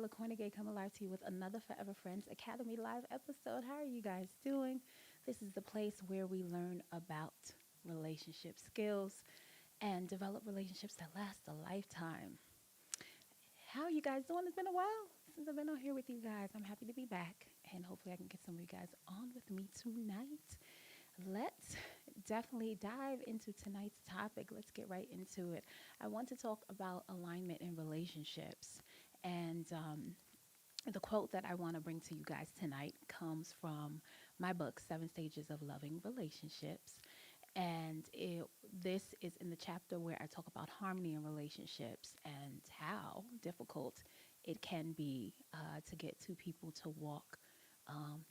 Sharla K coming live to you with another Forever Friends Academy live episode. How are you guys doing? This is the place where we learn about relationship skills and develop relationships that last a lifetime. How are you guys doing? It's been a while since I've been on here with you guys. I'm happy to be back, and hopefully I can get some of you guys on with me tonight. Let's definitely dive into tonight's topic. Let's get right into it. I want to talk about alignment in relationships. And the quote that I want to bring to you guys tonight comes from my book, Seven Stages of Loving Relationships. And this is in the chapter where I talk about harmony in relationships and how difficult it can be to get two people to walk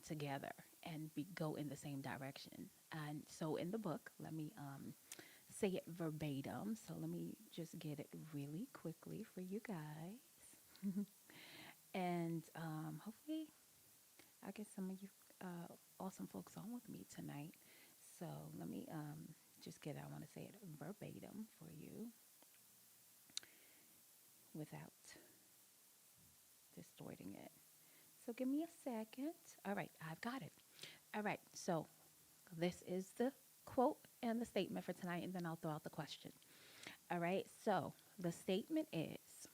together and go in the same direction. And so in the book, let me say it verbatim. So let me just get it really quickly for you guys. And hopefully I get some of you awesome folks on with me tonight. So let me just get it. I want to say it verbatim for you without distorting it. So give me a second. All right, I've got it. All right, so this is the quote and the statement for tonight, and then I'll throw out the question. All right, so the statement is: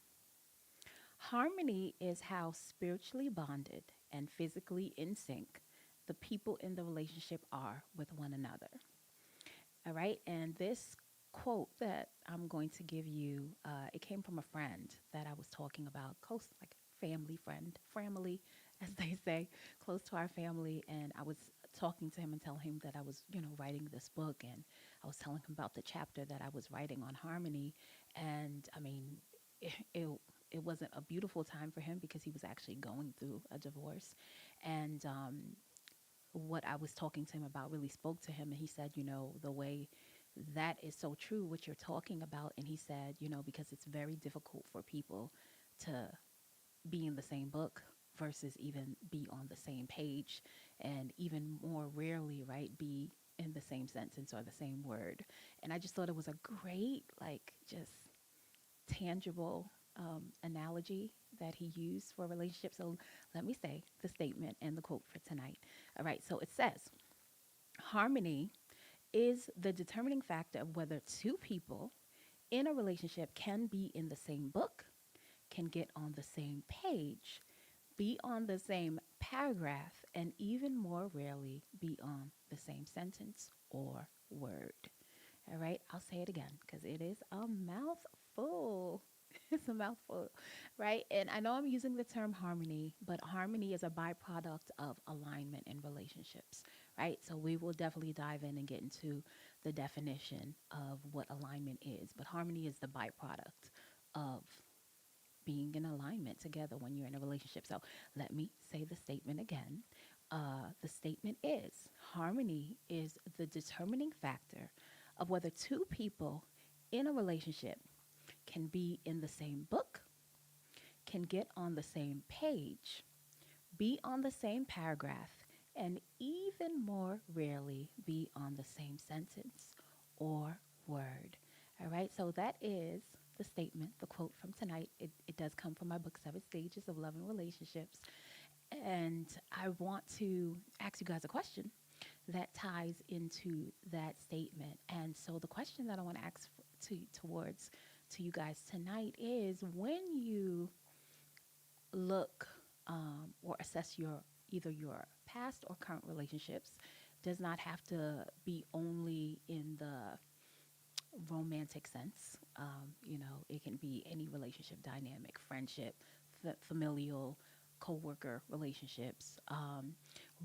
harmony is how spiritually bonded and physically in sync the people in the relationship are with one another. All right. And this quote that I'm going to give you, it came from a friend that I was talking about, close, like family friend, family, as they say, close to our family. And I was talking to him and telling him that I was, writing this book. And I was telling him about the chapter that I was writing on harmony. And I mean, it it wasn't a beautiful time for him because he was actually going through a divorce. And what I was talking to him about really spoke to him. And he said, the way that is so true, what you're talking about. And he said, because it's very difficult for people to be in the same book versus even be on the same page, and even more rarely, right, be in the same sentence or the same word. And I just thought it was a great, like, just tangible analogy that he used for relationships. So let me say the statement and the quote for tonight. All right, so it says, harmony is the determining factor of whether two people in a relationship can be in the same book, can get on the same page, be on the same paragraph, and even more rarely be on the same sentence or word. All right, I'll say it again because it is a mouthful. It's a mouthful, right? And I know I'm using the term harmony, but harmony is a byproduct of alignment in relationships, right? So we will definitely dive in and get into the definition of what alignment is. But harmony is the byproduct of being in alignment together when you're in a relationship. So let me say the statement again. The statement is: harmony is the determining factor of whether two people in a relationship can be in the same book, can get on the same page, be on the same paragraph, and even more rarely be on the same sentence or word. All right, so that is the statement, the quote from tonight. It does come from my book, Seven Stages of Love and Relationships. And I want to ask you guys a question that ties into that statement. And so the question that I want to ask towards to you guys tonight is: when you look or assess your either your past or current relationships, does not have to be only in the romantic sense. It can be any relationship dynamic, friendship, familial, co-worker relationships.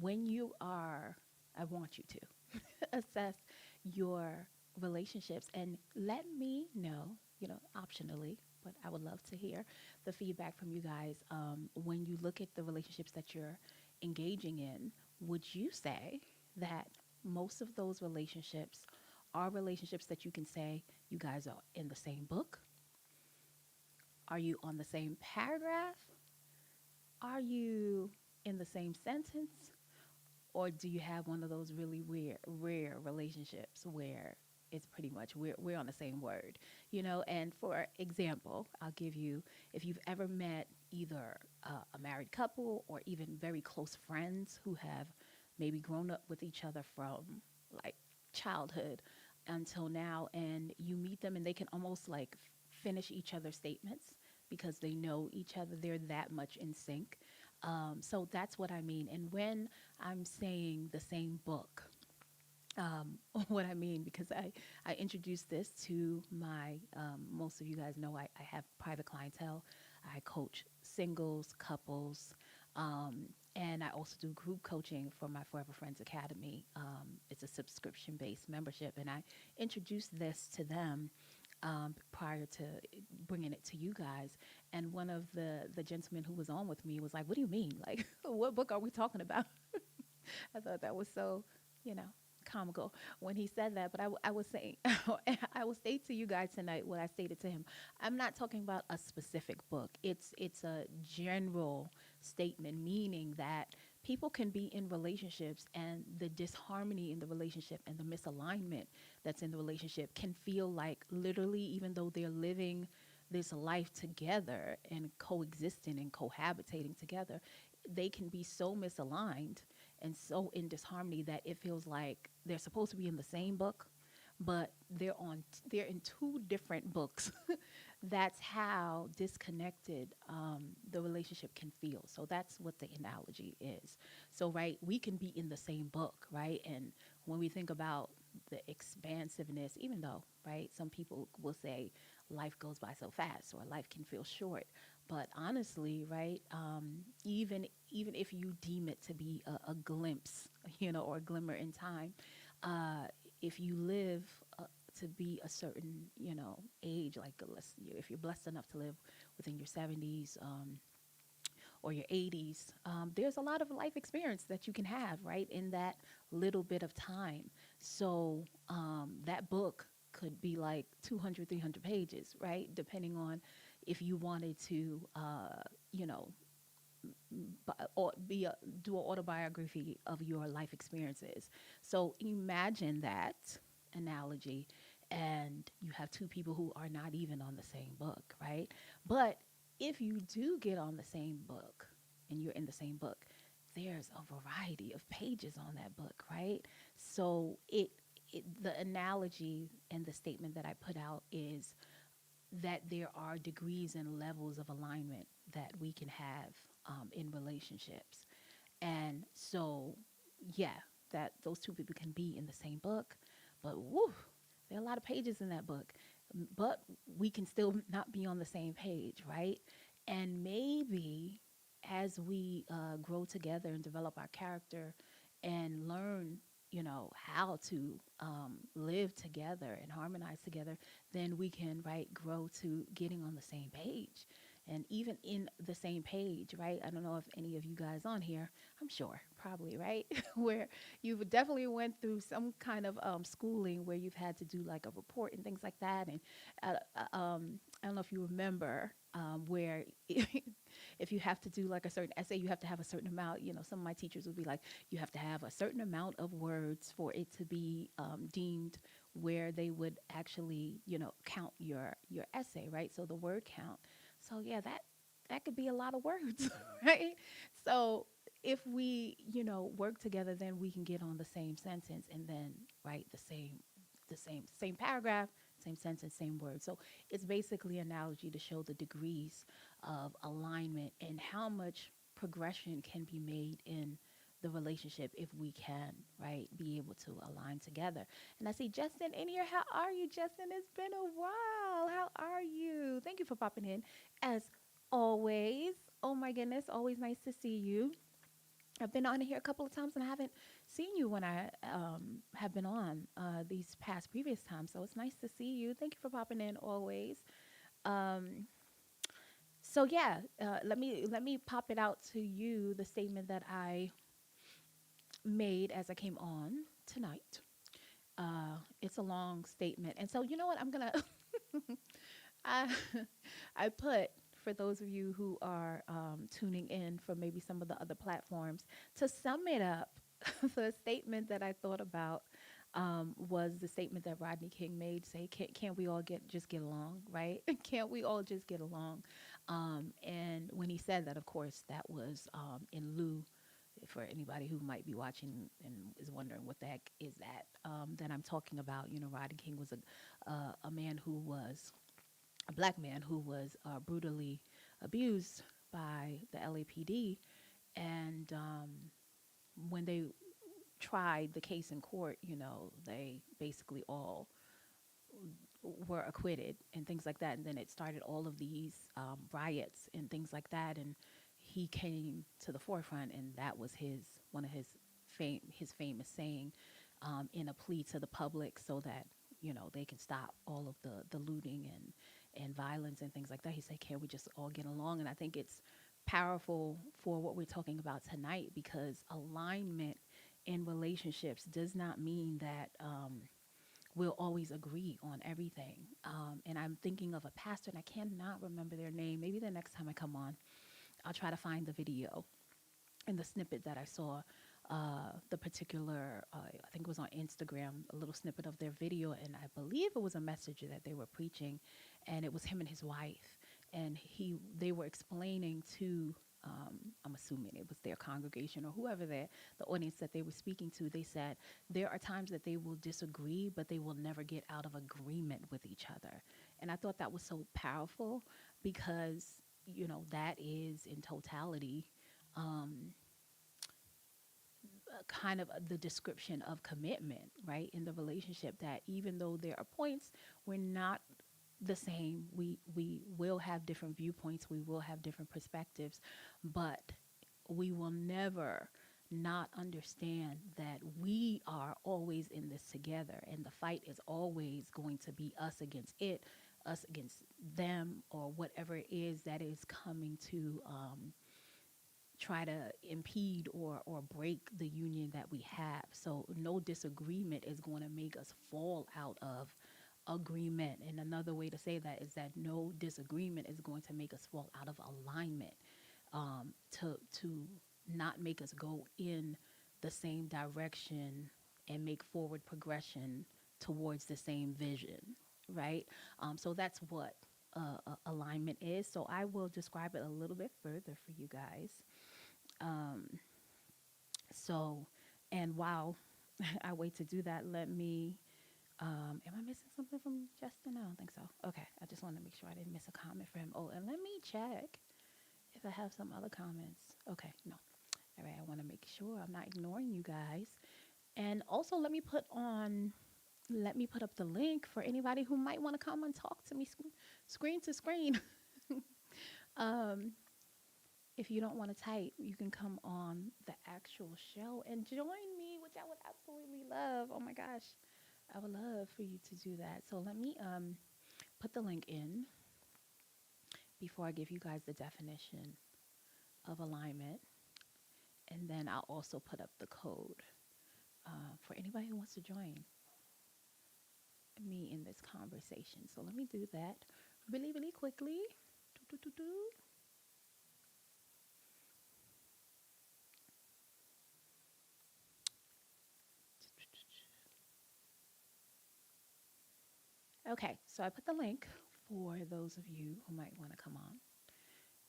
When you are, I want you to assess your relationships and let me know, optionally, but I would love to hear the feedback from you guys. When you look at the relationships that you're engaging in, would you say that most of those relationships are relationships that you can say you guys are in the same book? Are you on the same paragraph? Are you in the same sentence? Or do you have one of those really weird, rare relationships where it's pretty much we're on the same word? And for example, I'll give you, if you've ever met either a married couple or even very close friends who have maybe grown up with each other from like childhood until now, and you meet them and they can almost like finish each other's statements because they know each other. They're that much in sync. So that's what I mean. And when I'm saying the same book, what I mean, because I introduced this to most of you guys know I have private clientele. I coach singles, couples, and I also do group coaching for my Forever Friends Academy. It's a subscription based membership, and I introduced this to them prior to bringing it to you guys. And one of the gentlemen who was on with me was like, "What do you mean? Like, what book are we talking about?" I thought that was so, you know, comical when he said that. But I was saying, I will state to you guys tonight what I stated to him. I'm not talking about a specific book. It's a general statement, meaning that people can be in relationships and the disharmony in the relationship and the misalignment that's in the relationship can feel like literally, even though they're living this life together and coexisting and cohabitating together, they can be so misaligned and so in disharmony that it feels like they're supposed to be in the same book, but they're in two different books. That's how disconnected the relationship can feel. So that's what the analogy is. So right, we can be in the same book, right? And when we think about the expansiveness, even though right, some people will say life goes by so fast or life can feel short, but honestly, right, even if you deem it to be a glimpse, or a glimmer in time, uh, if you live to be a certain, age, like if you're blessed enough to live within your 70s or your 80s, there's a lot of life experience that you can have, right, in that little bit of time. So that book could be like 200, 300 pages, right, depending on if you wanted to, you know, or do an autobiography of your life experiences. So imagine that analogy, and you have two people who are not even on the same book, right? But if you do get on the same book and you're in the same book, there's a variety of pages on that book, right? So the analogy and the statement that I put out is that there are degrees and levels of alignment that we can have in relationships. And so, yeah, that those two people can be in the same book, but woo, there are a lot of pages in that book, but we can still not be on the same page, right? And maybe as we grow together and develop our character and learn, how to live together and harmonize together, then we can, right, grow to getting on the same page. And even in the same page, right? I don't know if any of you guys on here, I'm sure, probably, right? Where you've definitely went through some kind of schooling where you've had to do like a report and things like that. And I don't know if you remember where if you have to do like a certain essay, you have to have a certain amount. Some of my teachers would be like, you have to have a certain amount of words for it to be deemed where they would actually, count your essay, right? So the word count. So yeah, that could be a lot of words, right? So if we, work together, then we can get on the same sentence and then write the same paragraph, same sentence, same word. So it's basically an analogy to show the degrees of alignment and how much progression can be made in the relationship if we can, right, be able to align together. And I see Justin in here. How are you, Justin? It's been a while. How are you? Thank you for popping in as always. Oh my goodness, always nice to see you. I've been on here a couple of times and I haven't seen you when I have been on these past previous times. So it's nice to see you. Thank you for popping in always. Um, so yeah, let me pop it out to you. The statement that I made as I came on tonight. It's a long statement, and so you know what I'm gonna. I I put for those of you who are tuning in from maybe some of the other platforms to sum it up. The statement that I thought about was the statement that Rodney King made. Say, can't we all just get along, right? Can't we all just get along? And when he said that, of course, that was in lieu, for anybody who might be watching and is wondering what the heck is that I'm talking about. You know, Rodney King was a man who was a black man who was brutally abused by the LAPD, and when they tried the case in court, you know, they basically all were acquitted and things like that. And then it started all of these riots and things like that. And he came to the forefront, and that was one of his famous saying, in a plea to the public, so that they can stop all of the looting and violence and things like that. He said, "Can't we just all get along?" And I think it's powerful for what we're talking about tonight, because alignment in relationships does not mean that we'll always agree on everything. And I'm thinking of a pastor, and I cannot remember their name. Maybe the next time I come on, I'll try to find the video and the snippet that I saw. The particular, I think it was on Instagram, a little snippet of their video, and I believe it was a message that they were preaching, and it was him and his wife, and they were explaining to, I'm assuming it was their congregation or whoever the audience that they were speaking to. They said there are times that they will disagree, but they will never get out of agreement with each other. And I thought that was so powerful, because that is in totality kind of the description of commitment, right, in the relationship. That even though there are points we're not the same, we will have different viewpoints, we will have different perspectives, but we will never not understand that we are always in this together, and the fight is always going to be us against it, us against them, or whatever it is that is coming to try to impede or break the union that we have. So no disagreement is going to make us fall out of agreement. And another way to say that is that no disagreement is going to make us fall out of alignment, to not make us go in the same direction and make forward progression towards the same vision, right? So that's what alignment is. So I will describe it a little bit further for you guys. Um, so, and while I wait to do that, let me, am I missing something from Justin? I don't think so. Okay. I just want to make sure I didn't miss a comment for him. Oh, and let me check if I have some other comments. Okay. No. All right. I want to make sure I'm not ignoring you guys. And also let me put up the link for anybody who might want to come and talk to me screen to screen. um, if you don't want to type, you can come on the actual show and join me, which I would absolutely love. Oh my gosh, I would love for you to do that. So let me put the link in before I give you guys the definition of alignment, and then I'll also put up the code for anybody who wants to join me in this conversation. So let me do that really, really quickly. Okay, so I put the link for those of you who might want to come on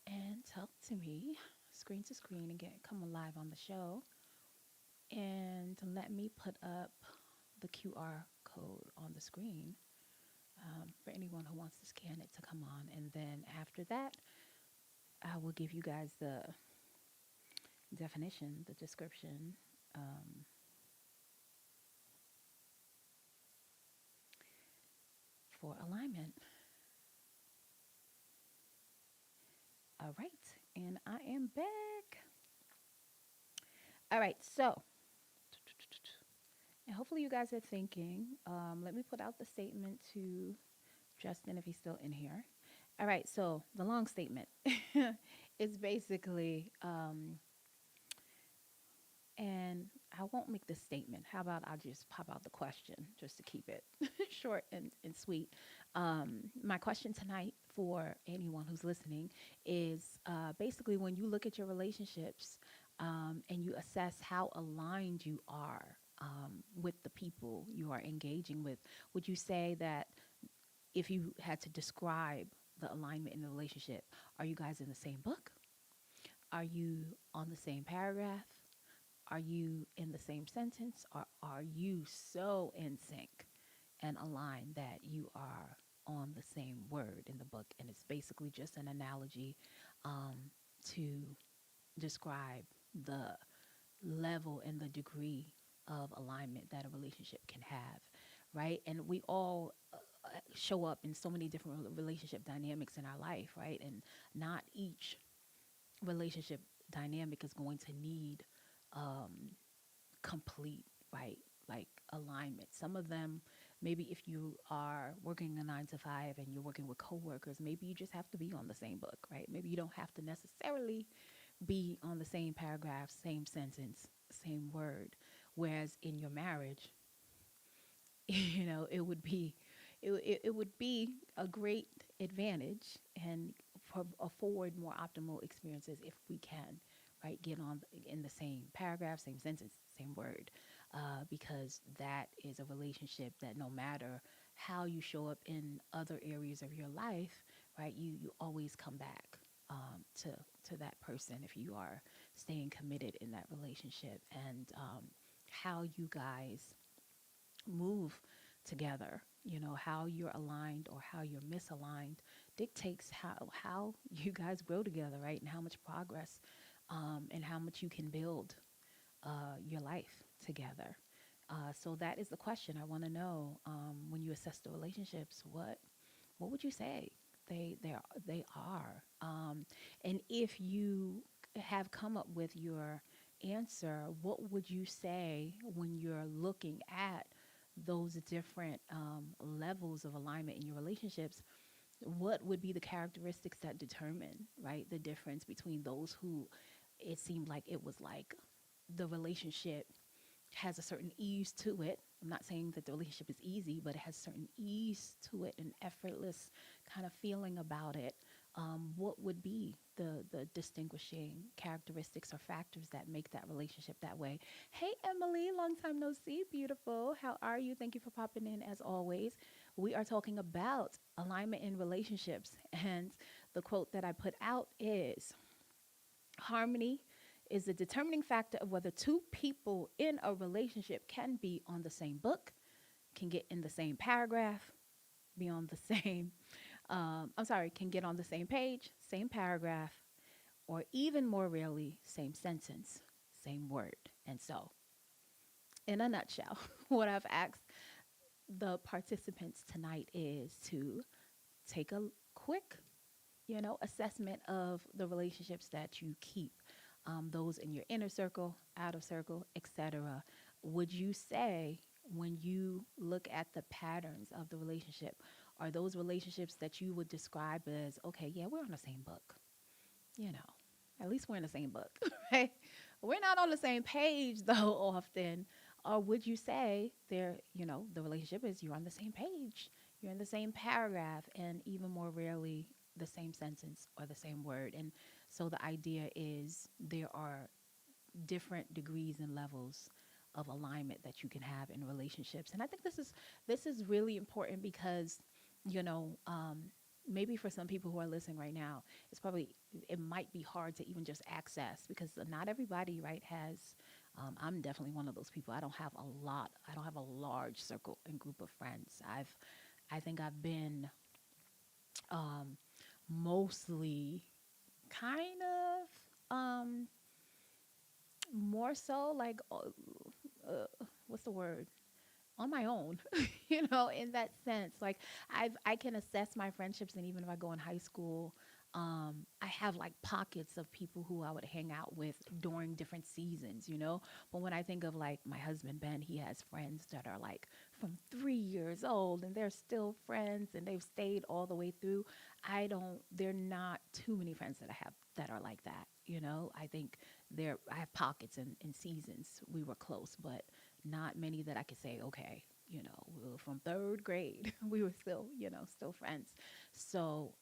and talk to me screen to screen and come live on the show. And let me put up the QR code on the screen for anyone who wants to scan it to come on. And then after that, I will give you guys the definition, the description, for alignment. All right, and I am back. All right, so, and hopefully you guys are thinking. Let me put out the statement to Justin if he's still in here. All right, so the long statement is basically, and I won't make the statement. How about I'll just pop out the question just to keep it short and sweet. My question tonight for anyone who's listening is basically, when you look at your relationships and you assess how aligned you are with the people you are engaging with, would you say that if you had to describe the alignment in the relationship. Are you guys in the same book? Are you on the same paragraph? Are you in the same sentence? Or are you so in sync and aligned that you are on the same word in the book? And it's basically just an analogy um, to describe the level and the degree of alignment that a relationship can have, right? And we all show up in so many different relationship dynamics in our life, right? And not each relationship dynamic is going to need um, complete, right? Like alignment. Some of them, maybe if you are working a 9 to 5 and you're working with coworkers, maybe you just have to be on the same book, right? Maybe you don't have to necessarily be on the same paragraph, same sentence, same word. Whereas in your marriage, it would be, it would be a great advantage and afford more optimal experiences if we can, right, get on in the same paragraph, same sentence, same word, because that is a relationship that no matter how you show up in other areas of your life, right, you always come back to that person if you are staying committed in that relationship. And how you guys move together, how you're aligned or how you're misaligned dictates how you guys grow together, right? And how much progress and how much you can build your life together. So that is the question. I want to know, when you assess the relationships, what would you say they are? And if you have come up with your answer, what would you say when you're looking at those different levels of alignment in your relationships? What would be the characteristics that determine, right, the difference between those who it seemed like it was like the relationship has a certain ease to it. I'm not saying that the relationship is easy, but it has certain ease to it, an effortless kind of feeling about it. What would be the distinguishing characteristics or factors that make that relationship that way? Hey, Emily, long time no see, beautiful. How are you? Thank you for popping in as always. We are talking about alignment in relationships, and the quote that I put out is: harmony is the determining factor of whether two people in a relationship can be on the same book, can get in the same paragraph, be on the same, can get on the same page, same paragraph, or even more rarely, same sentence, same word. And so, in a nutshell, what I've asked the participants tonight is to take a quick assessment of the relationships that you keep, those in your inner circle, outer circle, etc. Would you say, when you look at the patterns of the relationship, are those relationships that you would describe as, okay, yeah, we're on the same book, you know, at least we're in the same book, right? We're not on the same page though often. Or would you say the relationship is you're on the same page, you're in the same paragraph, and even more rarely the same sentence or the same word? And so the idea is there are different degrees and levels of alignment that you can have in relationships. And I think this is really important because, you know, um, maybe for some people who are listening right now, it might be hard to even just access, because not everybody, right, has. I'm definitely one of those people. I don't have a lot. I don't have a large circle and group of friends. I think I've been um, mostly kind of more so like what's the word, on my own, in that sense. Like I can assess my friendships, and even if I go in high school, I have like pockets of people who I would hang out with during different seasons. But when I think of like my husband Ben, he has friends that are like from 3 years old, and they're still friends, and they've stayed all the way through. They're not too many friends that I have that are like that. I think I have pockets and seasons we were close, but not many that I could say, okay, we were from third grade. We were still friends. So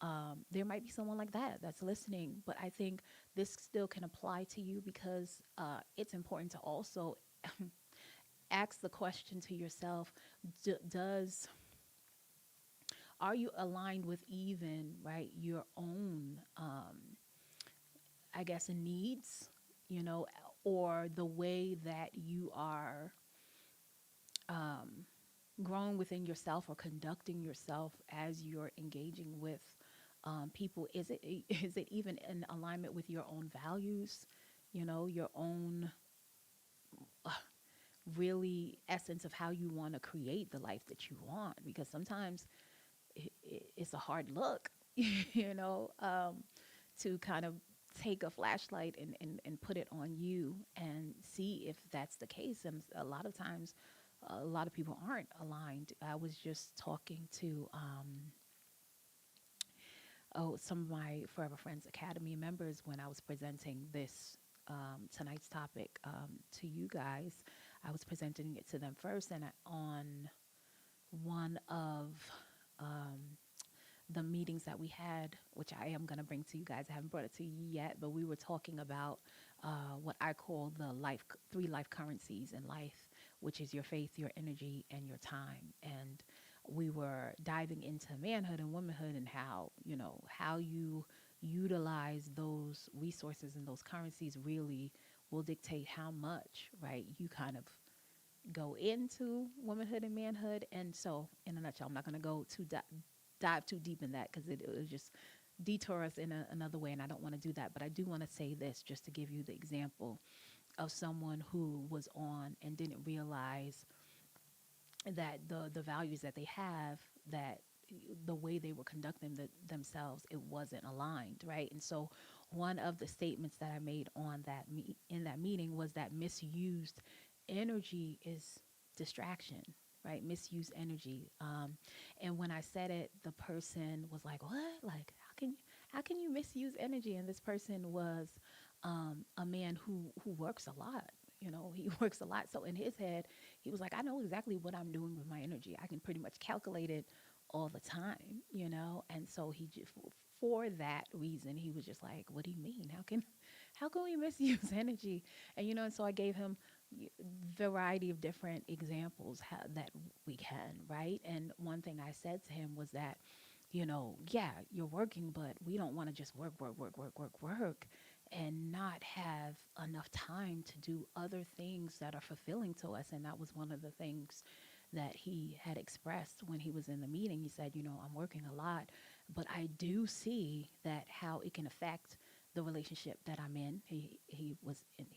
there might be someone like that that's listening, but I think this still can apply to you, because it's important to also ask the question to yourself: does are you aligned with even, right, your own, I guess, needs, you know, or the way that you are growing within yourself or conducting yourself as you're engaging with people? Is it is it even in alignment with your own values, you know, your own really essence of how you want to create the life that you want? Because sometimes it's a hard look, you know, to kind of take a flashlight and put it on you and see if that's the case. And a lot of times, a lot of people aren't aligned. I was just talking to some of my Forever Friends Academy members when I was presenting this tonight's topic to you guys. I was presenting it to them first, and on one of the meetings that we had, which I am going to bring to you guys. I haven't brought it to you yet, but we were talking about what I call the three life currencies in life, which is your faith, your energy, and your time. And we were diving into manhood and womanhood and how, you know, how you utilize those resources and those currencies really will dictate how much, right, you kind of go into womanhood and manhood. And so, in a nutshell, I'm not going to go dive too deep in that because it would just detour us in another way, and I don't want to do that. But I do want to say this just to give you the example of someone who was on and didn't realize that the values that they have, that the way they were conducting themselves, it wasn't aligned, right? And so one of the statements that I made on in that meeting was that misused energy is distraction, right? Misuse energy. And when I said it, the person was like, "What? Like, how can you misuse energy?" And this person was a man who works a lot. You know, he works a lot. So in his head, he was like, "I know exactly what I'm doing with my energy. I can pretty much calculate it all the time." You know, and so he just for that reason, he was just like, "What do you mean? How can we misuse energy?" And you know, and so I gave him variety of different examples that we can, right? And one thing I said to him was that, you know, yeah, you're working, but we don't want to just work and not have enough time to do other things that are fulfilling to us. And that was one of the things that he had expressed when he was in the meeting. He said, you know, I'm working a lot, but I do see that how it can affect the relationship that I'm in. He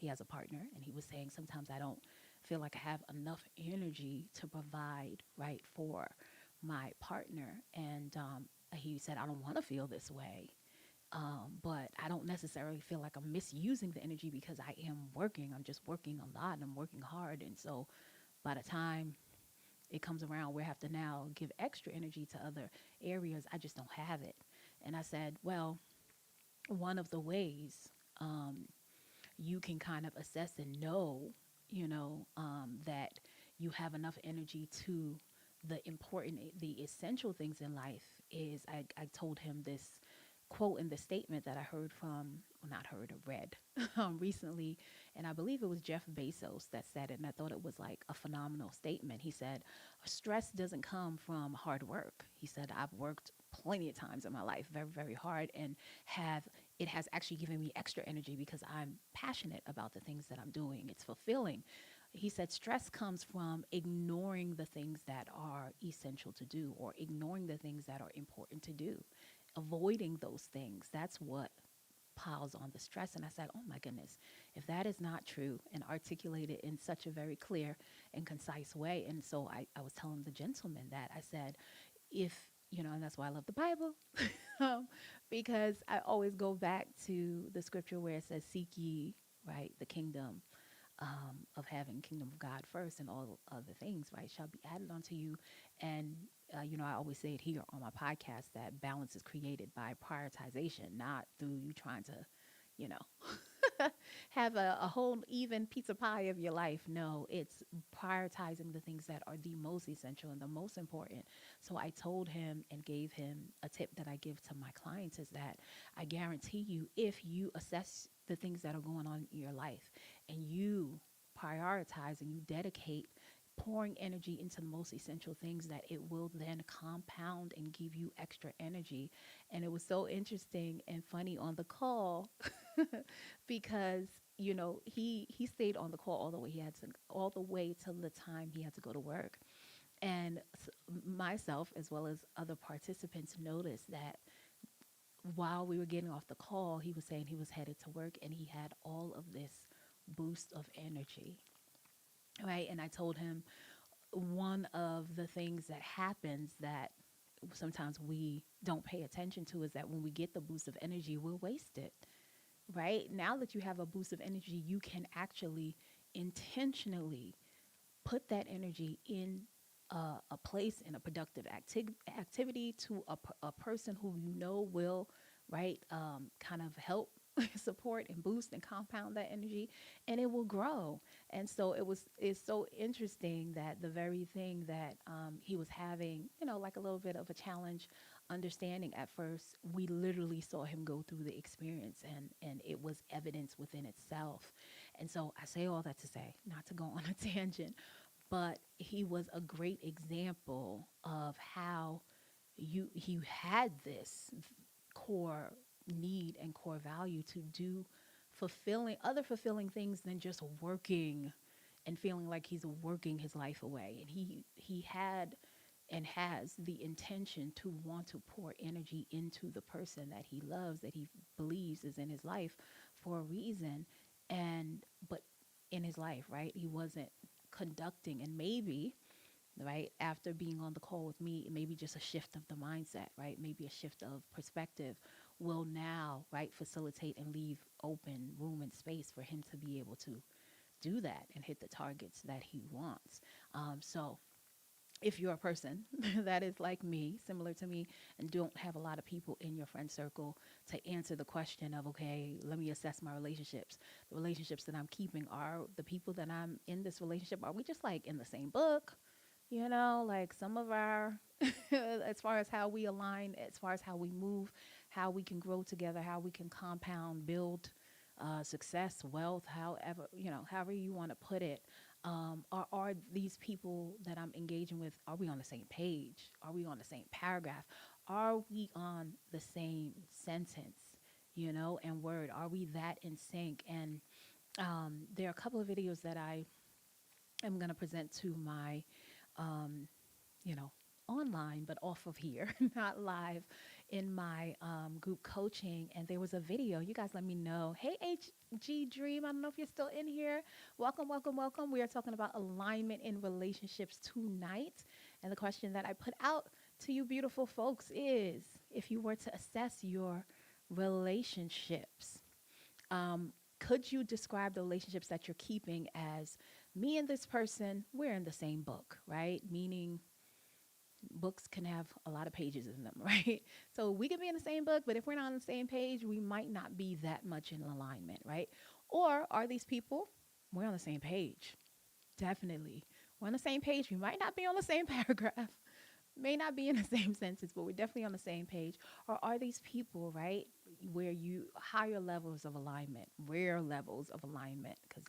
has a partner, and he was saying sometimes I don't feel like I have enough energy to provide right for my partner. And he said, I don't want to feel this way. But I don't necessarily feel like I'm misusing the energy because I am working. I'm just working a lot and I'm working hard. And so by the time it comes around, we have to now give extra energy to other areas. I just don't have it. And I said, well, one of the ways you can kind of assess and know, you know, that you have enough energy to the essential things in life is I told him this quote in the statement that I heard from, well, not heard, or read recently. And I believe it was Jeff Bezos that said it. And I thought it was like a phenomenal statement. He said, stress doesn't come from hard work. He said, I've worked plenty of times in my life very, very hard and it has actually given me extra energy because I'm passionate about the things that I'm doing. It's fulfilling. He said stress comes from ignoring the things that are essential to do or ignoring the things that are important to do, avoiding those things. That's what piles on the stress. And I said, oh my goodness, if that is not true and articulated in such a very clear and concise way. And so I was telling the gentleman that I said, if, you know, and that's why I love the Bible, because I always go back to the scripture where it says, seek ye, right, the kingdom of having kingdom of God first, and all other things, right, shall be added unto you. And, you know, I always say it here on my podcast that balance is created by prioritization, not through you trying to, you know, have a whole even pizza pie of your life. No, it's prioritizing the things that are the most essential and the most important. So I told him and gave him a tip that I give to my clients is that I guarantee you, if you assess the things that are going on in your life and you prioritize and you dedicate pouring energy into the most essential things, that it will then compound and give you extra energy. And it was so interesting and funny on the call because he stayed on the call all the way, he had to all the way till the time he had to go to work. And myself, as well as other participants, noticed that while we were getting off the call, he was saying he was headed to work and he had all of this boost of energy, right? And I told him one of the things that happens that sometimes we don't pay attention to is that when we get the boost of energy, we'll waste it, right? Now that you have a boost of energy, you can actually intentionally put that energy in a place, in a productive activity, to a person who you know will, right, kind of help support and boost and compound that energy, and it will grow. And so it's so interesting that the very thing that he was having, like a little bit of a challenge understanding at first, we literally saw him go through the experience, and it was evidence within itself. And so I say all that to say, not to go on a tangent, but he was a great example of how you had this core need and core value to do fulfilling things than just working and feeling like he's working his life away. And he had and has the intention to want to pour energy into the person that he loves, that he believes is in his life for a reason. And but in his life, right, he wasn't conducting. And maybe, right, after being on the call with me, maybe just a shift of the mindset, right, maybe a shift of perspective will now, right, facilitate and leave open room and space for him to be able to do that and hit the targets that he wants. So if you're a person that is like me, similar to me, and don't have a lot of people in your friend circle to answer the question of, okay, let me assess my relationships. The relationships that I'm keeping, are the people that I'm in this relationship, are we just like in the same book? Like some of our, as far as how we align, as far as how we move, how we can grow together, how we can compound, build success, wealth, however you want to put it. Are these people that I'm engaging with, are we on the same page? Are we on the same paragraph? Are we on the same sentence, and word? Are we that in sync? And there are a couple of videos that I am going to present to my um, you know, online, but off of here, not live, in my group coaching. And there was a video. You guys let me know. Hey, HG Dream. I don't know if you're still in here. Welcome, welcome, welcome. We are talking about alignment in relationships tonight. And the question that I put out to you, beautiful folks, is if you were to assess your relationships, could you describe the relationships that you're keeping as me and this person, we're in the same book, right? Meaning books can have a lot of pages in them, right? So we can be in the same book, but if we're not on the same page, we might not be that much in alignment, right? Or are these people, we're on the same page? Definitely. We're on the same page. We might not be on the same paragraph, may not be in the same sentence, but we're definitely on the same page. Or are these people, right, where you higher levels of alignment, rare levels of alignment? Because,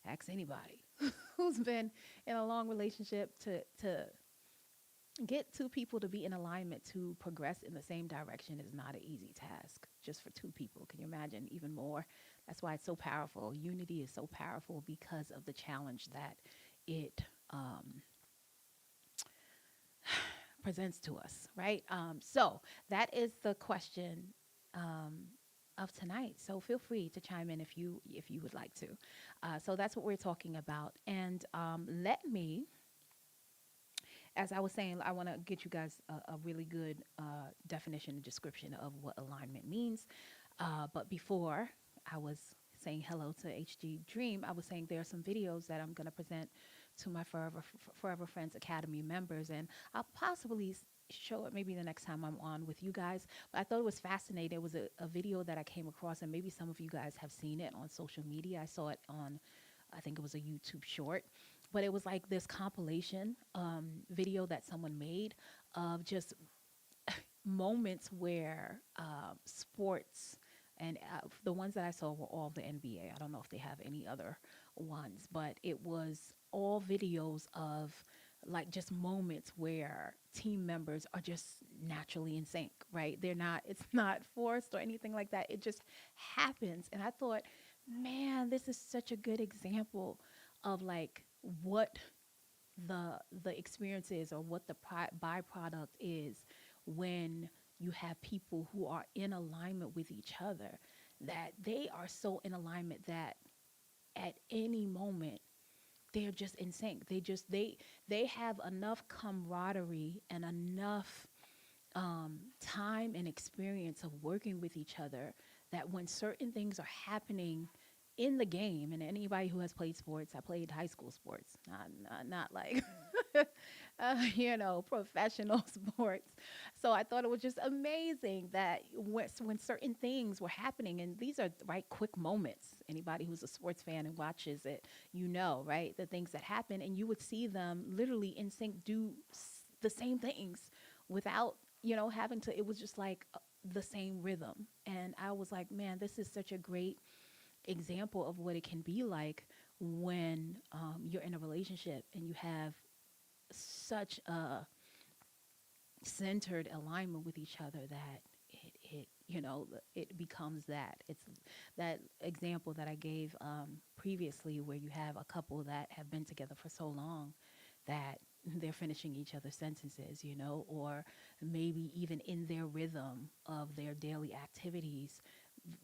ask anybody who's been in a long relationship to get two people to be in alignment to progress in the same direction is not an easy task just for two people. Can you imagine even more? That's why it's so powerful. Unity is so powerful because of the challenge that it presents to us, right? So that is the question of tonight. So feel free to chime in if you would like to. So that's what we're talking about. And let me, as I was saying, I want to get you guys a really good definition and description of what alignment means. But before I was saying hello to HG Dream, I was saying there are some videos that I'm going to present to my Forever Friends Academy members, and I'll possibly show it maybe the next time I'm on with you guys. But I thought it was fascinating. It was a video that I came across, and maybe some of you guys have seen it on social media. I saw it on, I think it was a YouTube short, but it was like this compilation video that someone made of just moments where sports And the ones that I saw were all the NBA. I don't know if they have any other ones, but it was all videos of like just moments where team members are just naturally in sync, right? They're not, it's not forced or anything like that. It just happens. And I thought, man, this is such a good example of like what the experience is, or what the byproduct is when you have people who are in alignment with each other, that they are so in alignment that at any moment they're just in sync. They have enough camaraderie and enough time and experience of working with each other that when certain things are happening in the game, and anybody who has played sports, I played high school sports, not like professional sports. So I thought it was just amazing that when certain things were happening, and these are right quick moments. Anybody who's a sports fan and watches it, right, the things that happen, and you would see them literally in sync do the same things without having to. It was just like the same rhythm, and I was like, man, this is such a great example of what it can be like when you're in a relationship and you have such a centered alignment with each other that it becomes that. It's that example that I gave previously, where you have a couple that have been together for so long that they're finishing each other's sentences, or maybe even in their rhythm of their daily activities,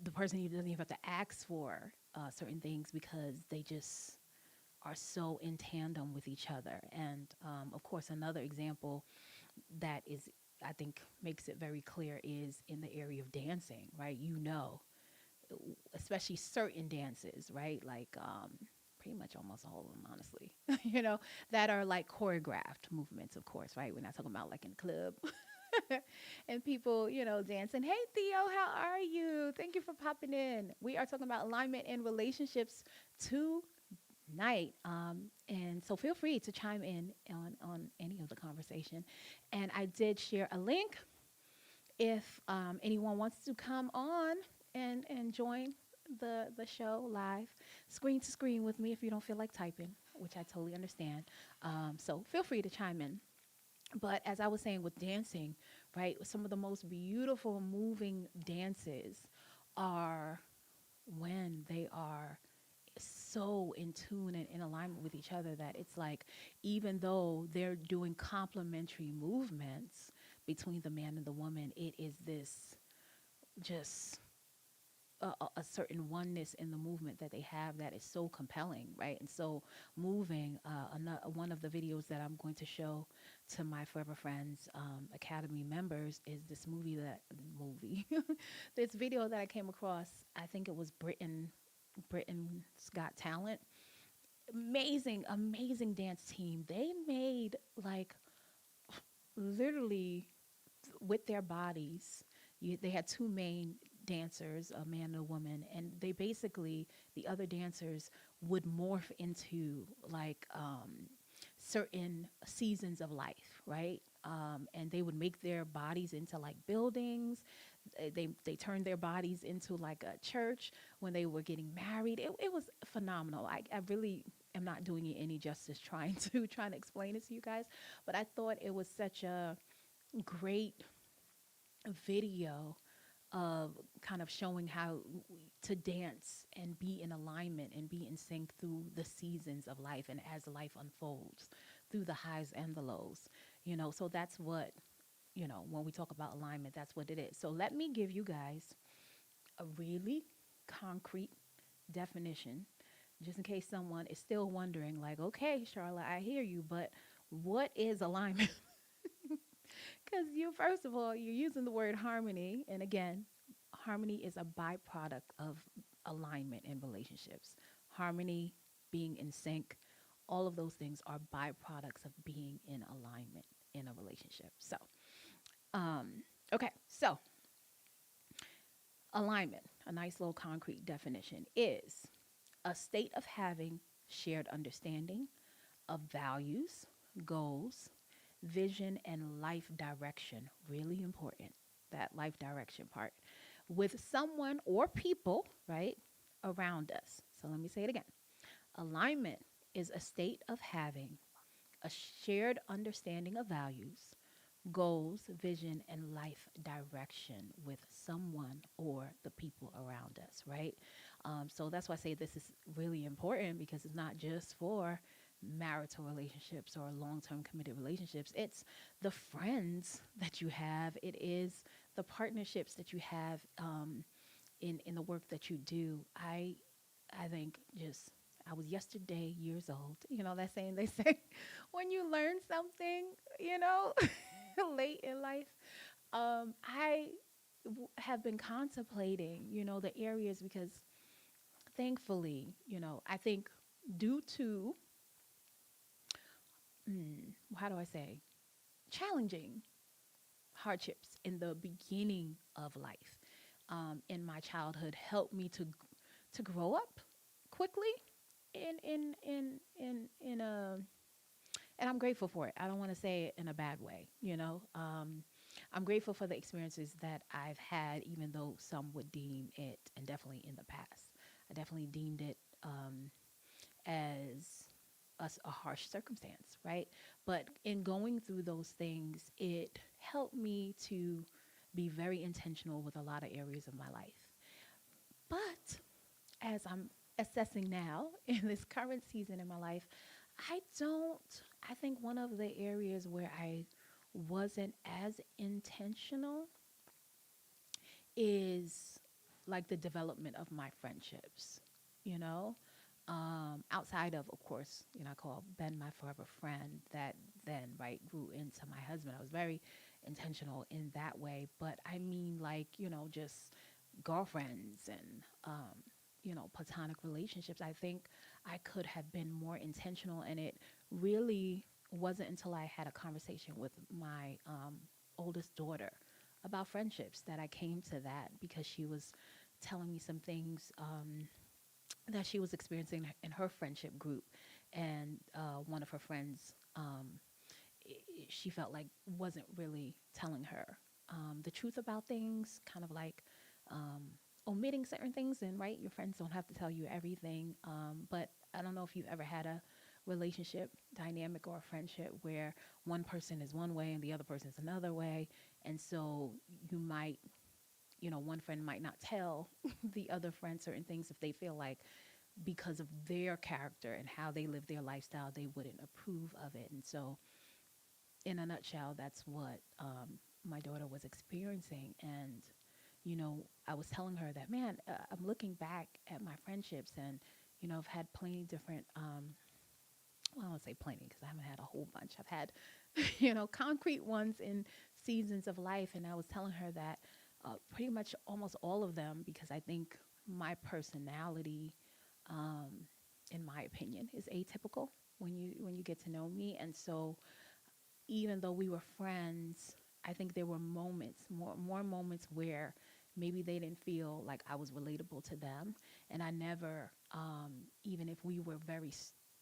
the person even doesn't even have to ask for certain things because they just are so in tandem with each other. And of course, another example that is, I think, makes it very clear is in the area of dancing, right? Especially certain dances, right? Like pretty much almost all of them, honestly, that are like choreographed movements, of course, right? We're not talking about like in a club. And people, dancing. Hey, Theo, how are you? Thank you for popping in. We are talking about alignment in relationships tonight. And so feel free to chime in on any of the conversation. And I did share a link if anyone wants to come on and join the show live, screen to screen with me if you don't feel like typing, which I totally understand. So feel free to chime in. But as I was saying with dancing, right, some of the most beautiful, moving dances are when they are so in tune and in alignment with each other that it's like, even though they're doing complementary movements between the man and the woman, it is this just a certain oneness in the movement that they have that is so compelling, right? And so moving. One of the videos that I'm going to show to my Forever Friends Academy members is this movie, this video that I came across. I think it was Britain's Got Talent. Amazing, amazing dance team. They made like literally with their bodies. They had two main dancers, a man and a woman, and they basically, the other dancers would morph into like certain seasons of life, right? And they would make their bodies into like buildings. They turned their bodies into like a church when they were getting married. It was phenomenal. I really am not doing it any justice trying to explain it to you guys, but I thought it was such a great video of kind of showing how to dance and be in alignment and be in sync through the seasons of life and as life unfolds through the highs and the lows. So that's what, when we talk about alignment, that's what it is. So let me give you guys a really concrete definition, just in case someone is still wondering, like, okay, Sharla, I hear you, but what is alignment? Because first of all, you're using the word harmony. And again, harmony is a byproduct of alignment in relationships. Harmony, being in sync, all of those things are byproducts of being in alignment in a relationship. So, okay, so alignment, a nice little concrete definition, is a state of having shared understanding of values, goals, vision, and life direction. Really important, that life direction part, with someone or people, right, around us. So let me say it again. Alignment is a state of having a shared understanding of values, goals, vision, and life direction with someone or the people around us, right? So that's why I say this is really important because it's not just for marital relationships or long term committed relationships. It's the friends that you have, it is the partnerships that you have in the work that you do. I think just I was yesterday years old. You know that saying they say when you learn something, you know, late in life. I have been contemplating, you know, the areas because thankfully, you know, I think due to how do I say challenging hardships in the beginning of life in my childhood helped me to grow up quickly in a and I'm grateful for it. I don't want to say it in a bad way, you know. I'm grateful for the experiences that I've had, even though some would deem it, and definitely in the past, I definitely deemed it as a harsh circumstance, right? But in going through those things, it helped me to be very intentional with a lot of areas of my life. But as I'm assessing now in this current season in my life, I don't, I think one of the areas where I wasn't as intentional is like the development of my friendships, you know? Outside of course, you know, I call Ben my forever friend that then, right, grew into my husband. I was very intentional in that way. But I mean, like, you know, just girlfriends and, you know, platonic relationships. I think I could have been more intentional. And it really wasn't until I had a conversation with my oldest daughter about friendships that I came to that because she was telling me some things that she was experiencing in her friendship group. And one of her friends, she felt like wasn't really telling her the truth about things, kind of like um, omitting certain things. And right, your friends don't have to tell you everything. But I don't know if you've ever had a relationship dynamic or a friendship where one person is one way and the other person is another way. And so you might, you know, one friend might not tell the other friend certain things if they feel like because of their character and how they live their lifestyle, they wouldn't approve of it. And so, in a nutshell, that's what my daughter was experiencing. And, you know, I was telling her that, man, I'm looking back at my friendships and, you know, I've had plenty different, well, I don't say plenty because I haven't had a whole bunch. I've had, you know, concrete ones in seasons of life. And I was telling her that pretty much almost all of them, because I think my personality, um, in my opinion, is atypical when you get to know me. And so even though we were friends, I think there were moments, more moments where maybe they didn't feel like I was relatable to them, and I never, even if we were very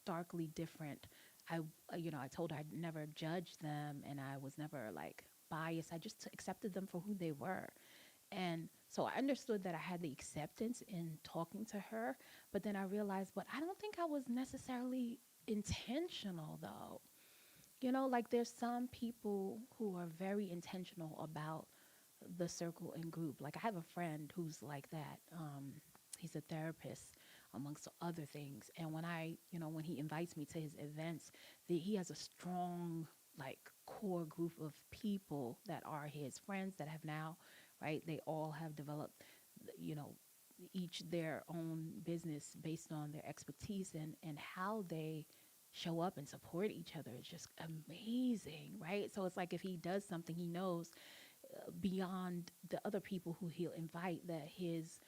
starkly different, I, you know, I told her I'd never judged them, and I was never like biased. I just accepted them for who they were, and so I understood that I had the acceptance in talking to her, but then I realized, but I don't think I was necessarily intentional though. You know, like there's some people who are very intentional about the circle and group. Like I have a friend who's like that. He's a therapist amongst other things. And when I, you know, when he invites me to his events, he has a strong like core group of people that are his friends that have now, right? They all have developed, you know, each their own business based on their expertise and how they show up and support each other. It's just amazing, right? So it's like if he does something, he knows beyond the other people who he'll invite that his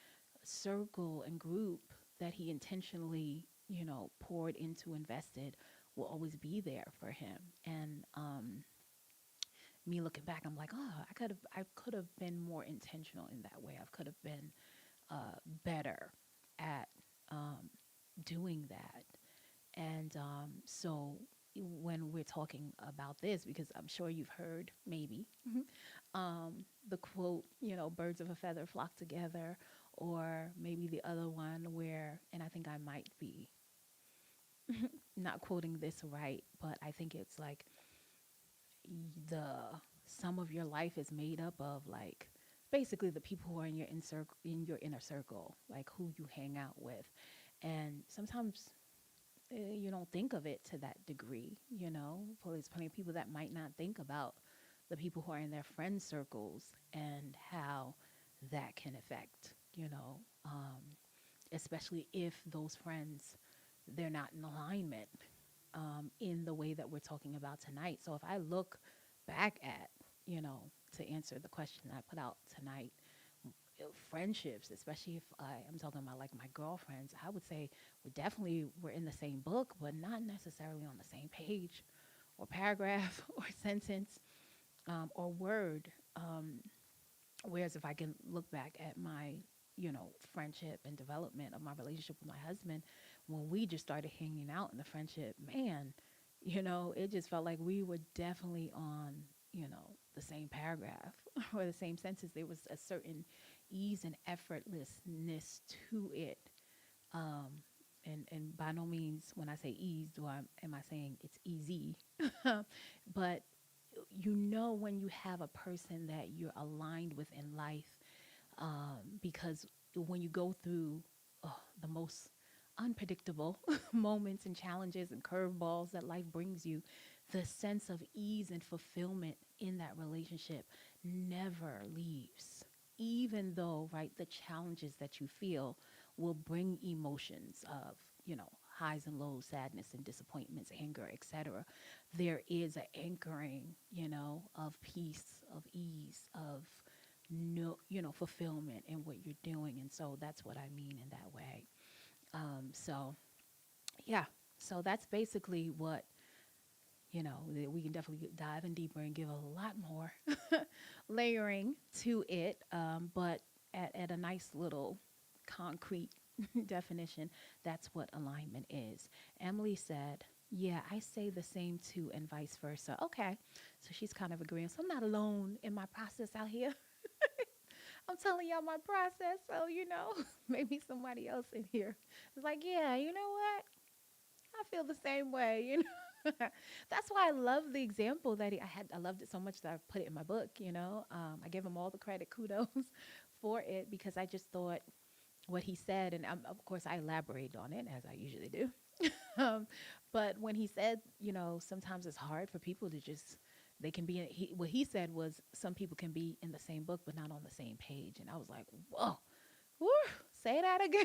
circle and group that he intentionally, you know, poured into, invested, will always be there for him. And me looking back, I'm like, oh, I could have been more intentional in that way. I could have been better at doing that. And so when we're talking about this, because I'm sure you've heard maybe the quote, birds of a feather flock together, or maybe the other one where, and I think I might be not quoting this right, but I think it's like the sum of your life is made up of like basically the people who are in your inner circle, like who you hang out with. And sometimes you don't think of it to that degree, there's plenty of people that might not think about the people who are in their friend circles and how that can affect, especially if those friends, they're not in alignment in the way that we're talking about tonight. So if I look back at, to answer the question I put out tonight, friendships, especially if I'm talking about like my girlfriends, I would say we're in the same book, but not necessarily on the same page or paragraph or sentence or word. Whereas if I can look back at my, friendship and development of my relationship with my husband, when we just started hanging out in the friendship, man, it just felt like we were definitely on, the same paragraph or the same sentence. There was a certain ease and effortlessness to it. Um, and by no means, when I say ease, am I saying it's easy? But when you have a person that you're aligned with in life, because when you go through the most unpredictable moments and challenges and curveballs that life brings you, the sense of ease and fulfillment in that relationship never leaves. Even though, right, the challenges that you feel will bring emotions of, highs and lows, sadness and disappointments, anger, etc. There is an anchoring, of peace, of ease, of no, fulfillment in what you're doing. And so that's what I mean in that way. So yeah, so that's basically what, we can definitely dive in deeper and give a lot more layering to it. But at a nice little concrete definition, that's what alignment is. Emily said, yeah, I say the same too, and vice versa. Okay. So she's kind of agreeing. So I'm not alone in my process out here. I'm telling y'all my process. So, maybe somebody else in here is like, yeah, you know what? I feel the same way, That's why I love the example that I had. I loved it so much that I put it in my book, I gave him all the credit, kudos for it, because I just thought what he said, and of course I elaborated on it as I usually do. um, but when he said, sometimes it's hard for people to just, they can be, what he said was some people can be in the same book, but not on the same page. And I was like, whoa, woo, say that again.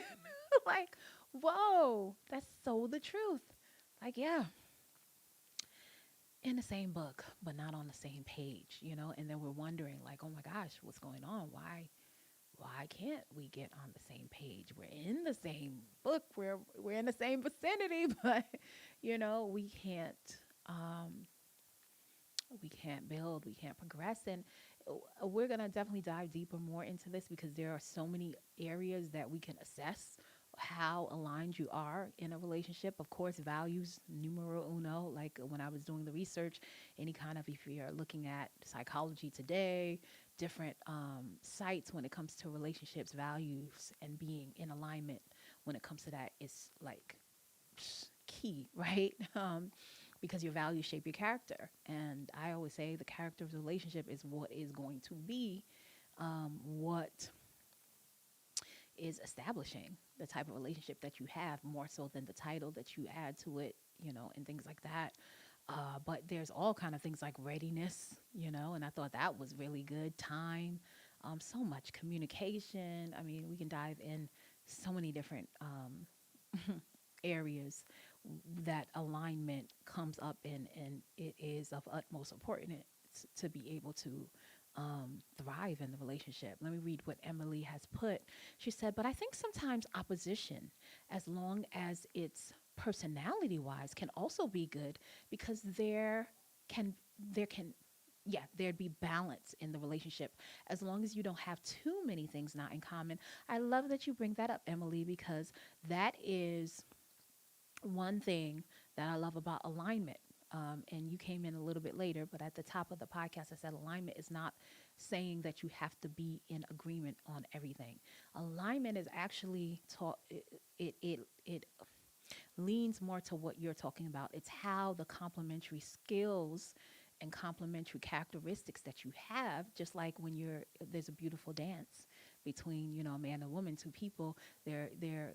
Like, whoa, that's so the truth. Like, yeah, in the same book, but not on the same page, and then we're wondering like, oh my gosh, what's going on? Why can't we get on the same page? We're in the same book, we're in the same vicinity, but we can't um, we can't build, we can't progress. And we're going to definitely dive deeper more into this, because there are so many areas that we can assess how aligned you are in a relationship. Of course, values numero uno. Like when I was doing the research, any kind of, if you're looking at psychology today, different sites when it comes to relationships, values, and being in alignment when it comes to that is like key, right? Because your values shape your character. And I always say the character of the relationship is what is going to be what is establishing the type of relationship that you have, more so than the title that you add to it, and things like that. But there's all kind of things like readiness, and I thought that was really good. Time, so much communication. I mean, we can dive in so many different areas that alignment comes up in, and it is of utmost importance to be able to thrive in the relationship. Let me read what Emily has put. She said, but I think sometimes opposition, as long as it's personality wise, can also be good, because can there can yeah, there'd be balance in the relationship as long as you don't have too many things not in common. I love that you bring that up, Emily, because that is one thing that I love about alignment. and you came in a little bit later, but at the top of the podcast, I said alignment is not saying that you have to be in agreement on everything. Alignment is actually taught, it leans more to what you're talking about. It's how the complementary skills and complementary characteristics that you have, just like when there's a beautiful dance between, a man and a woman, two people, they're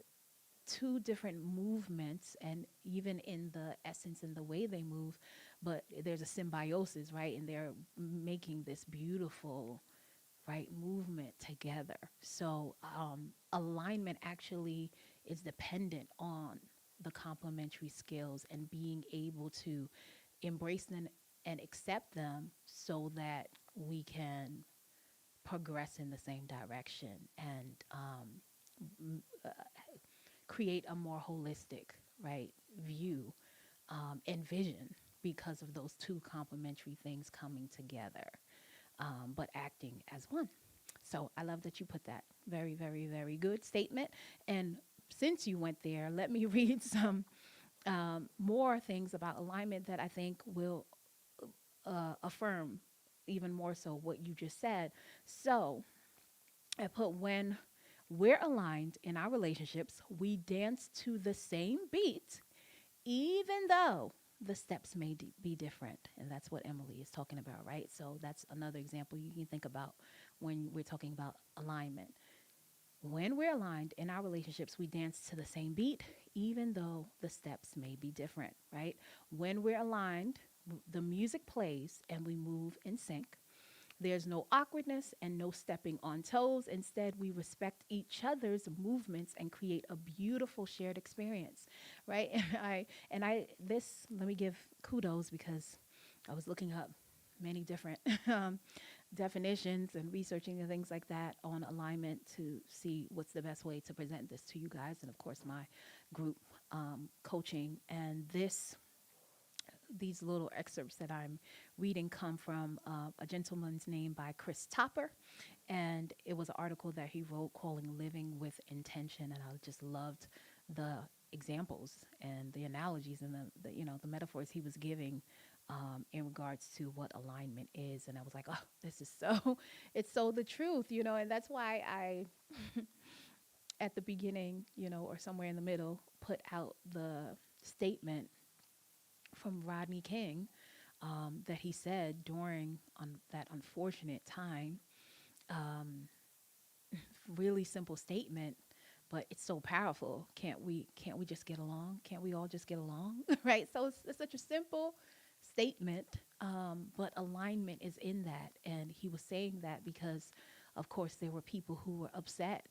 two different movements, and even in the essence and the way they move, but there's a symbiosis, right? And they're making this beautiful, right, movement together. So alignment actually is dependent on the complementary skills and being able to embrace them and accept them so that we can progress in the same direction and create a more holistic, right, view and vision because of those two complementary things coming together, but acting as one. So I love that you put that. Very, very, very good statement. And since you went there, let me read some more things about alignment that I think will affirm even more so what you just said. So I put, when we're aligned in our relationships, we dance to the same beat, even though the steps may be different. And that's what Emily is talking about, right? So that's another example you can think about when we're talking about alignment. When we're aligned in our relationships, we dance to the same beat, even though the steps may be different, right? When we're aligned, the music plays and we move in sync. There's no awkwardness and no stepping on toes. Instead, we respect each other's movements and create a beautiful shared experience, right? Let me give kudos because I was looking up many different definitions and researching and things like that on alignment to see what's the best way to present this to you guys. And of course, my group coaching. And these little excerpts that I'm reading come from a gentleman's name by Chris Topper. And it was an article that he wrote calling Living with Intention. And I just loved the examples and the analogies and the metaphors he was giving in regards to what alignment is. And I was like, oh, this is it's so the truth, and that's why I, at the beginning, or somewhere in the middle, put out the statement from Rodney King that he said during that unfortunate time. Really simple statement, but it's so powerful. Can't we just get along? Can't we all just get along? Right? So it's such a simple statement, but alignment is in that. And he was saying that because, of course, there were people who were upset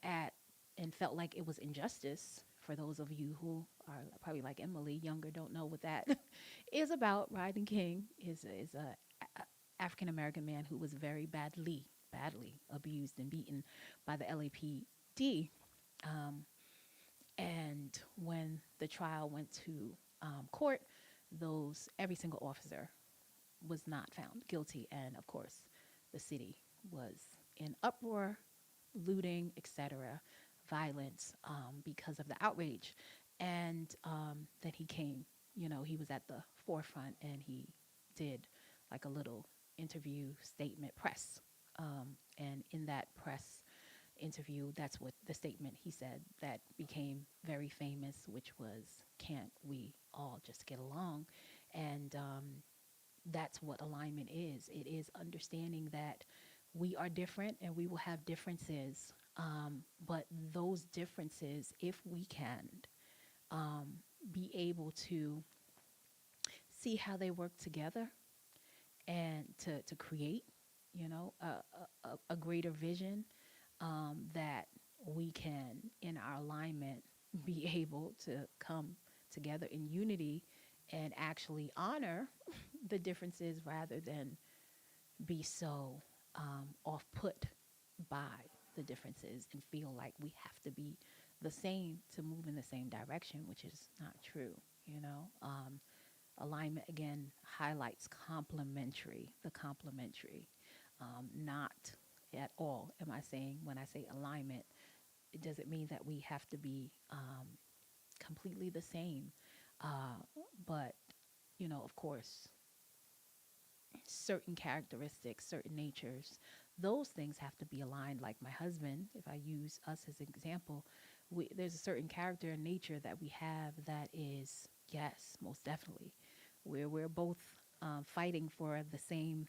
at and felt like it was injustice. For those of you who are probably like Emily, younger, don't know what that is about. Rodney King is a African American man who was very badly abused and beaten by the LAPD. And when the trial went to court, every single officer was not found guilty, and of course, the city was in uproar, looting, etc., violence because of the outrage. And then he came, he was at the forefront, and he did like a little interview statement press. And in that press interview, that's what the statement he said that became very famous, which was, "Can't we all just get along?" And that's what alignment is. It is understanding that we are different and we will have differences, but those differences, if we can be able to see how they work together and to create, a greater vision, that we can, in our alignment, be able to come together in unity and actually honor the differences rather than be so off put by the differences and feel like we have to be the same to move in the same direction, which is not true. Alignment, again, highlights the complementary, not at all am I saying, when I say alignment, it doesn't mean that we have to be completely the same, but of course, certain characteristics, certain natures, those things have to be aligned. Like my husband, if I use us as an example, there's a certain character and nature that we have that is, yes, most definitely, where we're both fighting for the same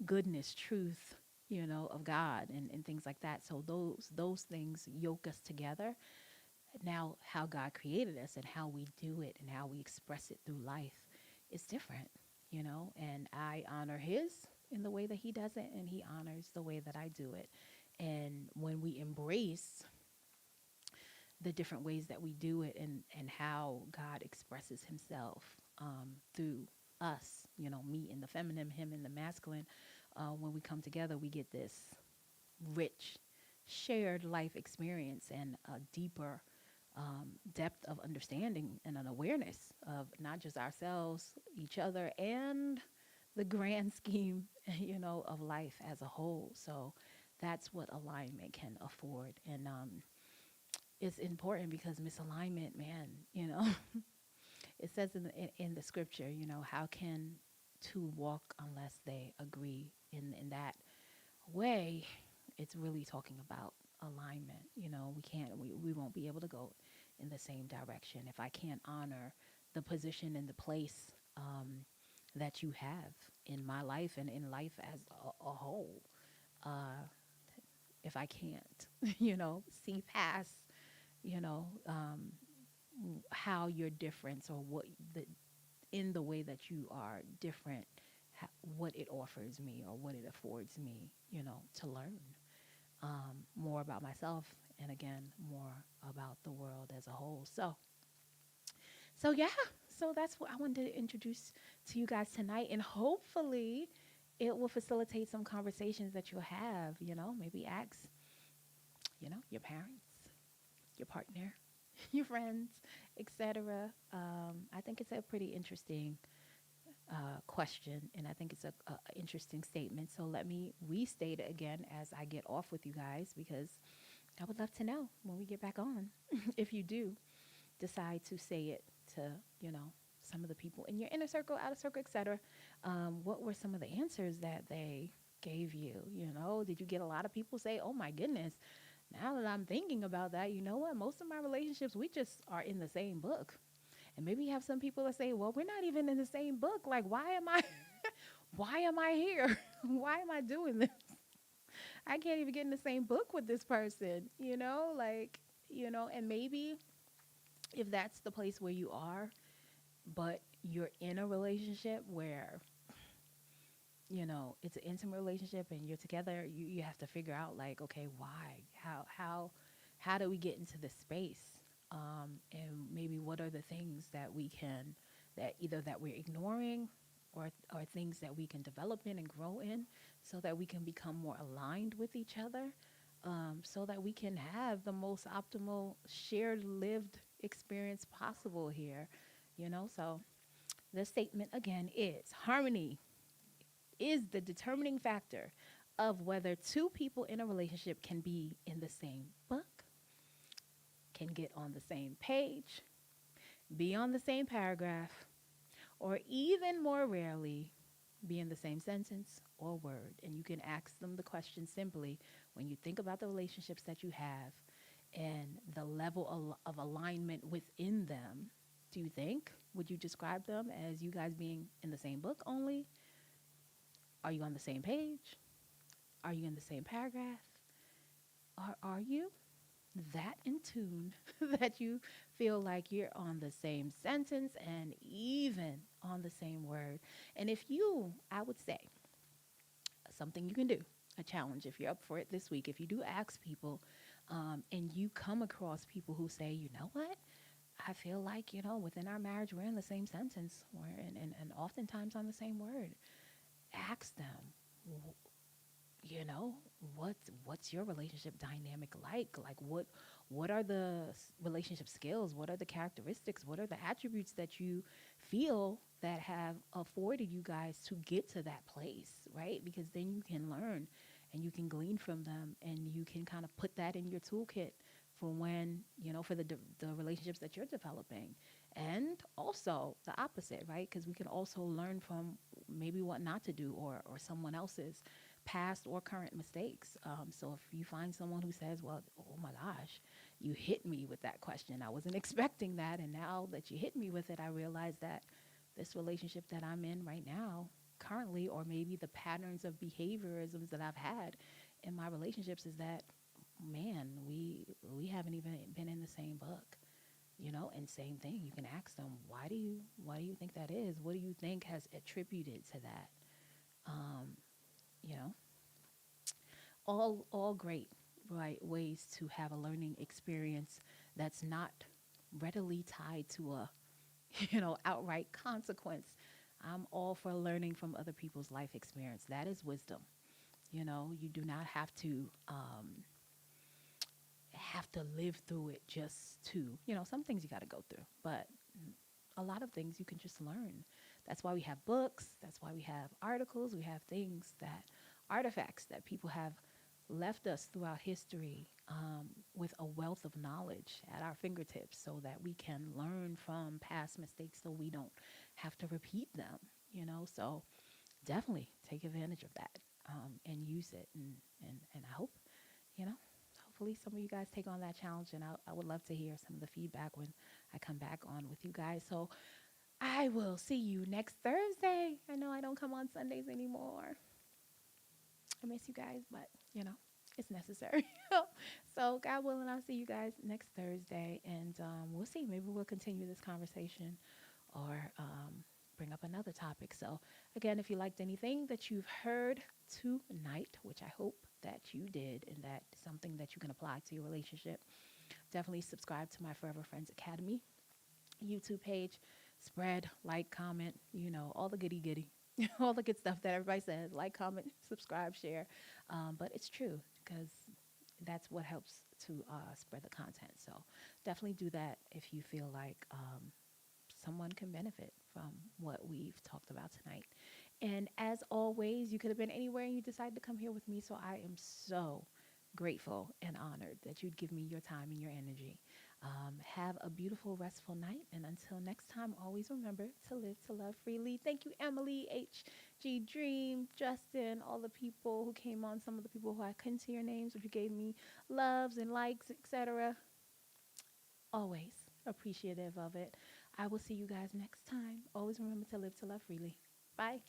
goodness, truth, of God and things like that. So those things yoke us together. Now, how God created us and how we do it and how we express it through life is different, and I honor his in the way that he does it, and he honors the way that I do it. And when we embrace the different ways that we do it and how God expresses himself through us, me in the feminine, him in the masculine, when we come together, we get this rich, shared life experience and a deeper depth of understanding and an awareness of not just ourselves, each other, and the grand scheme, of life as a whole. So that's what alignment can afford. And it's important because misalignment, man, it says in the scripture, how can two walk unless they agree in that way? It's really talking about alignment. We won't be able to go in the same direction if I can't honor the position and the place that you have in my life and in life as a whole. Uh, if I can't, see past, you know, um, how you're different or what the in the way that you are different, what it offers me or what it affords me, to learn more about myself and again more about the world as a whole. So yeah, so that's what I wanted to introduce to you guys tonight, and hopefully it will facilitate some conversations that you'll have. Maybe ask, your parents, your partner, your friends, etc. I think it's a pretty interesting question, and I think it's a interesting statement. So let me restate it again as I get off with you guys, because I would love to know when we get back on if you do decide to say it to, some of the people in your inner circle, outer circle, etc. What were some of the answers that they gave you? Did you get a lot of people say, "Oh my goodness, now that I'm thinking about that, you know what? Most of my relationships, we just are in the same book." And maybe you have some people that say, "Well, we're not even in the same book. Like, why am I, why am I here? Why am I doing this? I can't even get in the same book with this person." And maybe if that's the place where you are, but you're in a relationship where, it's an intimate relationship and you're together, you have to figure out like, okay, why? How do we get into this space? And maybe what are the things that we can, that either that we're ignoring or things that we can develop in and grow in so that we can become more aligned with each other, so that we can have the most optimal shared lived experience possible here. So the statement again is harmony is the determining factor of whether two people in a relationship can be in the same book, can get on the same page, be on the same paragraph, or even more rarely, be in the same sentence or word. And you can ask them the question simply: when you think about the relationships that you have and the level of alignment within them, would you describe them as you guys being in the same book only? Are you on the same page? Are you in the same paragraph? Or are you that in tune that you feel like you're on the same sentence and even on the same word? And I would say, something you can do, a challenge, if you're up for it this week, if you do ask people and you come across people who say, "You know what? I feel like, within our marriage, we're in the same sentence, and oftentimes on the same word." Ask them, you know, what's your relationship dynamic like? Like, what are the relationship skills? What are the characteristics? What are the attributes that you feel that have afforded you guys to get to that place, right? Because then you can learn and you can glean from them, and you can kind of put that in your toolkit for when, for the relationships that you're developing. And also the opposite, right? Because we can also learn from maybe what not to do, or someone else's past or current mistakes. So if you find someone who says, well, oh my gosh, you hit me with that question. I wasn't expecting that. And now that you hit me with it, I realize that this relationship that I'm in right now, currently, or maybe the patterns of behaviorisms that I've had in my relationships, is that, man, we haven't even been in the same book, and same thing. You can ask them, why do you think that is? What do you think has attributed to that? Um, you know, all great, right, ways to have a learning experience that's not readily tied to a outright consequence. I'm all for learning from other people's life experience. That is wisdom. You do not have to live through it just to, some things you got to go through, but a lot of things you can just learn. That's why we have books. That's why we have articles. We have things that, artifacts that people have left us throughout history, with a wealth of knowledge at our fingertips so that we can learn from past mistakes so we don't have to repeat them. So definitely take advantage of that, and use it. And I hope, you know, hopefully some of you guys take on that challenge. And I would love to hear some of the feedback when I come back on with you guys. So I will see you next Thursday. I know I don't come on Sundays anymore. I miss you guys, but it's necessary. So God willing, I'll see you guys next Thursday, and we'll see. Maybe we'll continue this conversation, or bring up another topic. So again, if you liked anything that you've heard tonight, which I hope that you did, and that is something that you can apply to your relationship, definitely subscribe to my Forever Friends Academy YouTube page. Spread, like, comment, all the goody goody, all the good stuff that everybody says. Like, comment, subscribe, share. But it's true, because that's what helps to spread the content. So definitely do that if you feel like someone can benefit from what we've talked about tonight. And as always, you could have been anywhere and you decided to come here with me. So I am so grateful and honored that you'd give me your time and your energy. Have a beautiful, restful night. And until next time, always remember to live, to love freely. Thank you, Emily, HG Dream, Justin, all the people who came on, some of the people who I couldn't see your names, but you gave me loves and likes, etc. Always appreciative of it. I will see you guys next time. Always remember to live, to love freely. Bye.